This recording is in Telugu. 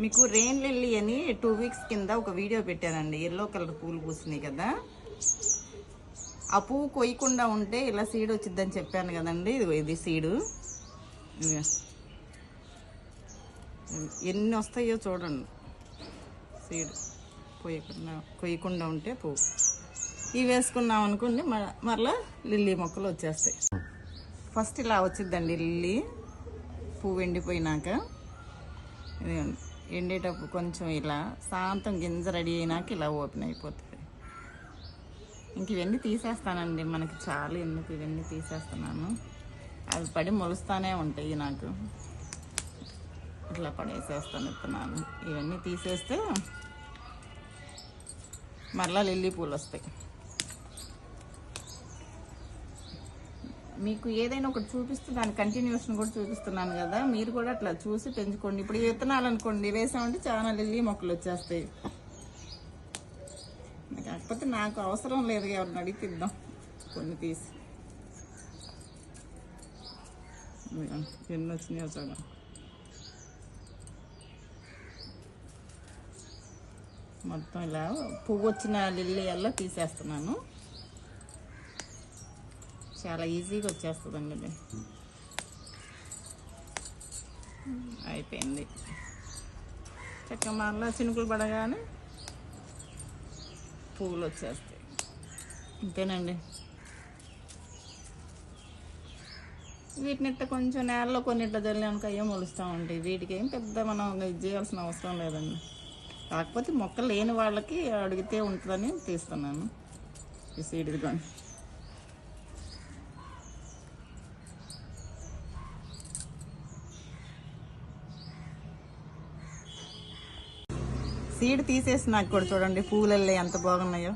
మీకు రెయిన్ లిల్లీ అని 2 వీక్స్ కింద ఒక వీడియో పెట్టానండి. ఎల్లో కలర్ పూలు పూసినాయి కదా, ఆ పువ్వు కొయ్యకుండా ఉంటే ఇలా సీడ్ వచ్చిద్దని చెప్పాను కదండి. ఇది సీడు ఎన్ని వస్తాయో చూడండి. సీడ్ కొయ్యకుండా ఉంటే పువ్వు ఇవి వేసుకున్నాం అనుకోండి, మరలా లిల్లీ మొక్కలు వచ్చేస్తాయి. ఫస్ట్ ఇలా వచ్చిద్దండి లిల్లీ పువ్వు ఎండిపోయినాక. ఎండేటప్పుడు కొంచెం ఇలా శాంతం గింజ రెడీ అయినాక ఇలా ఓపెన్ అయిపోతుంది. ఇంక ఇవన్నీ తీసేస్తానండి, మనకి చాలా ఎందుకు ఇవన్నీ తీసేస్తున్నాను. అవి పడి మొలుస్తానే ఉంటాయి, నాకు ఇట్లా పడేసేస్తాను విత్తనాలు. ఇవన్నీ తీసేస్తే మరలా లిల్లీ పూలు వస్తాయి. మీకు ఏదైనా ఒకటి చూపిస్తూ దాని కంటిన్యూషన్ కూడా చూపిస్తున్నాను కదా, మీరు కూడా అట్లా చూసి పెంచుకోండి. ఇప్పుడు ఈ విత్తనాలు అనుకోండి వేసామంటే చాలా లిల్లీ మొక్కలు వచ్చేస్తాయి. కాకపోతే నాకు అవసరం లేదు, ఎవరిని అడిగిద్దాం కొన్ని తీసి. ఎన్ని వచ్చినాయో చూడండి. మొత్తం ఇలా పువ్వు వచ్చిన లిల్లీ అలా తీసేస్తున్నాను. చాలా ఈజీగా వచ్చేస్తుందండి. అయిపోయింది. చక్కగా మళ్ళీ చినుకులు పడగానే పువ్వులు వచ్చేస్తాయి. అంతేనండి. వీటిని ఇట్లా కొంచెం నేలలో కొన్నిట్లా జల్లానికి అయ్యో మొలుస్తూ ఉంటాయి. వీటికి ఏం పెద్ద మనం ఇది చేయాల్సిన అవసరం లేదండి. కాకపోతే మొక్కలు లేని వాళ్ళకి అడిగితే ఉంటుందని తీస్తున్నాను ఈ సీడ్. కానీ సీడ్ తీసేసి నాకు కూడా చూడండి పువ్వులల్లో ఎంత బాగున్నాయో.